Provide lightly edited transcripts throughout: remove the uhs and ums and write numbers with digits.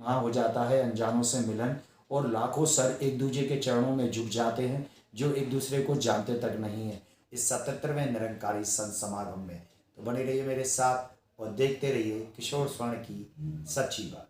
वहाँ हो जाता है अनजानों से मिलन और लाखों सर एक दूसरे के चरणों में झुक जाते हैं जो एक दूसरे को जानते तक नहीं है इस 77वें निरंकारी संत समागम में। तो बने रहिए मेरे साथ और देखते रहिए किशोर स्वर्ण की सच्ची बात।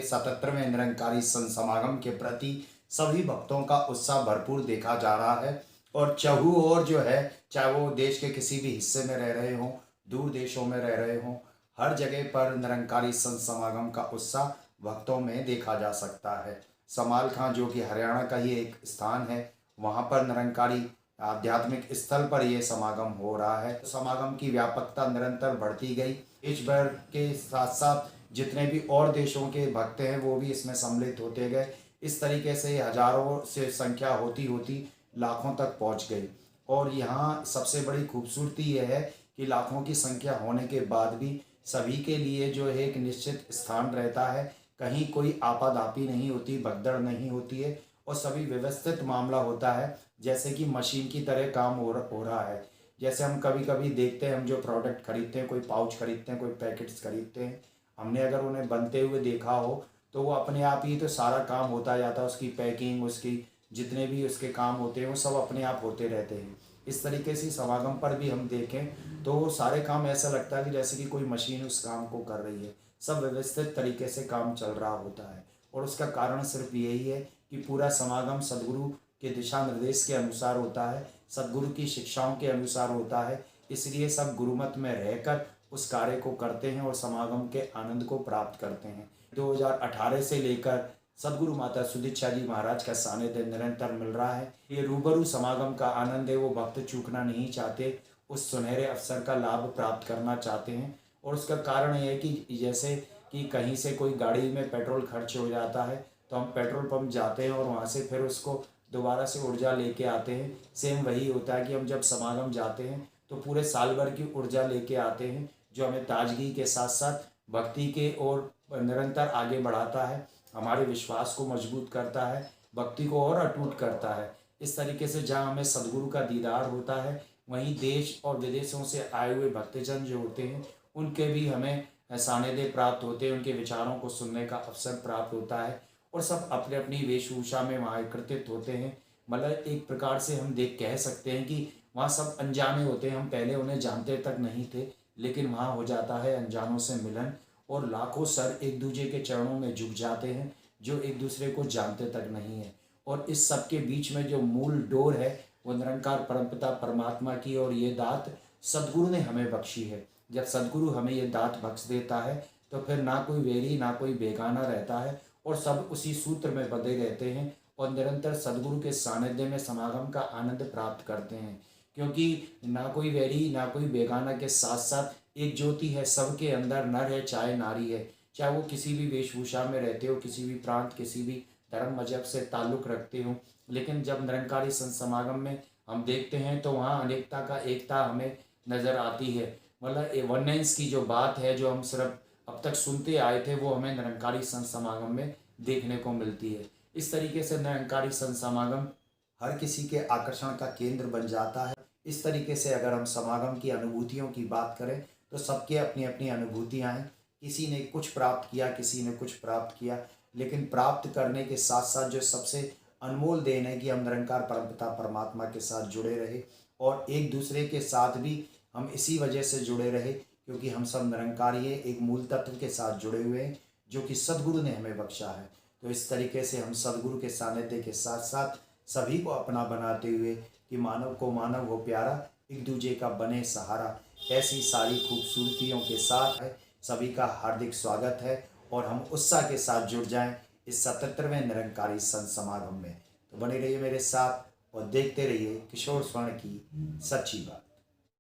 77वें निरंकारी संत समागम के प्रति सभी भक्तों का उत्साह भरपूर देखा जा रहा है और चहु और जो है, चाहे वो देश के किसी भी हिस्से में रह रहे हों, दूर देशों में रह रहे हों, हर जगह पर निरंकारी संत समागम का उत्साह भक्तों में देखा जा सकता है। समाल खां जो कि हरियाणा का ही एक स्थान है, वहाँ पर निरंकारी आध्यात्मिक स्थल पर यह समागम हो रहा है। समागम की व्यापकता निरंतर बढ़ती गई। देश भर के साथ साथ जितने भी और देशों के भक्त हैं वो भी इसमें सम्मिलित होते गए। इस तरीके से हजारों से संख्या होती होती लाखों तक पहुंच गई। और यहाँ सबसे बड़ी खूबसूरती यह है कि लाखों की संख्या होने के बाद भी सभी के लिए जो है एक निश्चित स्थान रहता है, कहीं कोई आपाधापी नहीं होती, भगदड़ नहीं होती है और सभी व्यवस्थित मामला होता है, जैसे कि मशीन की तरह काम हो रहा है। जैसे हम कभी कभी देखते हैं, हम जो प्रोडक्ट खरीदते हैं, कोई पाउच खरीदते हैं, कोई पैकेट्स खरीदते हैं, हमने अगर उन्हें बनते हुए देखा हो तो वो अपने आप ही तो सारा काम होता जाता है, उसकी पैकिंग, उसकी जितने भी उसके काम होते हैं वो सब अपने आप होते रहते हैं। इस तरीके से समागम पर भी हम देखें तो वो सारे काम ऐसा लगता है कि जैसे कि कोई मशीन उस काम को कर रही है। सब व्यवस्थित तरीके से काम चल रहा होता है और उसका कारण सिर्फ यही है कि पूरा समागम सदगुरु के दिशा निर्देश के अनुसार होता है, सदगुरु की शिक्षाओं के अनुसार होता है। इसलिए सब गुरुमत में रहकर उस कार्य को करते हैं और समागम के आनंद को प्राप्त करते हैं। 2018 से लेकर सदगुरु माता सुदीक्षा जी महाराज का सानिध्य निरंतर मिल रहा है। ये रूबरू समागम का आनंद है, वो भक्त चूकना नहीं चाहते, उस सुनहरे अवसर का लाभ प्राप्त करना चाहते हैं। और उसका कारण ये है कि जैसे कि कहीं से कोई गाड़ी में पेट्रोल खर्च हो जाता है तो हम पेट्रोल पंप जाते हैं और वहाँ से फिर उसको दोबारा से ऊर्जा लेके आते हैं। सेम वही होता है कि हम जब समागम जाते हैं तो पूरे साल भर की ऊर्जा लेके आते हैं, जो हमें ताजगी के साथ साथ भक्ति के ओर निरंतर आगे बढ़ाता है, हमारे विश्वास को मजबूत करता है, भक्ति को और अटूट करता है। इस तरीके से जहाँ हमें सदगुरु का दीदार होता है, वहीं देश और विदेशों से आए हुए भक्तजन जो होते हैं उनके भी हमें सानिध्य प्राप्त होते हैं, उनके विचारों को सुनने का अवसर प्राप्त होता है और सब अपने अपनी वेशभूषा में वहाँ एकत्रित होते हैं। मतलब एक प्रकार से हम देख कह सकते हैं कि वहाँ सब अनजाने होते हैं, हम पहले उन्हें जानते तक नहीं थे, लेकिन वहाँ हो जाता है अनजानों से मिलन और लाखों सर एक दूसरे के चरणों में झुक जाते हैं जो एक दूसरे को जानते तक नहीं है। और इस सब के बीच में जो मूल डोर है वो निरंकार परमपिता परमात्मा की, और ये दात सदगुरु ने हमें बख्शी है। जब सदगुरु हमें ये दात बख्श देता है तो फिर ना कोई वेरी ना कोई बेगाना रहता है और सब उसी सूत्र में बंधे रहते हैं और निरंतर सदगुरु के सानिध्य में समागम का आनंद प्राप्त करते हैं। क्योंकि ना कोई वैरी ना कोई बेगाना के साथ साथ एक ज्योति है सबके अंदर, नर है चाहे नारी है, चाहे वो किसी भी वेशभूषा में रहते हो, किसी भी प्रांत, किसी भी धर्म मजहब से ताल्लुक़ रखते हो। लेकिन जब निरंकारी संत समागम में हम देखते हैं तो वहाँ अनेकता का एकता हमें नज़र आती है। मतलब वननेस की जो बात है, जो हम सिर्फ अब तक सुनते आए थे, वो हमें निरंकारी संत समागम में देखने को मिलती है। इस तरीके से निरंकारी संत समागम हर किसी के आकर्षण का केंद्र बन जाता है। इस तरीके से अगर हम समागम की अनुभूतियों की बात करें तो सबके अपनी अपनी अनुभूतियाँ हैं। किसी ने कुछ प्राप्त किया, किसी ने कुछ प्राप्त किया, लेकिन प्राप्त करने के साथ साथ जो सबसे अनमोल देन है कि हम निरंकार परमपिता परमात्मा के साथ जुड़े रहे और एक दूसरे के साथ भी हम इसी वजह से जुड़े रहे क्योंकि हम सब निरंकारी है, एक मूल तत्व के साथ जुड़े हुए हैं जो कि सदगुरु ने हमें बख्शा है। तो इस तरीके से हम सदगुरु के सानिध्य के साथ साथ सभी को अपना बनाते हुए कि मानव को मानव हो प्यारा, एक दूजे का बने सहारा, ऐसी सारी खूबसूरतियों के साथ है सभी का हार्दिक स्वागत है और हम उत्साह के साथ जुड़ जाएं इस 77वें निरंकारी संत समागम में। तो बने रहिए मेरे साथ और देखते रहिए किशोर स्वर्ण की सच्ची बात।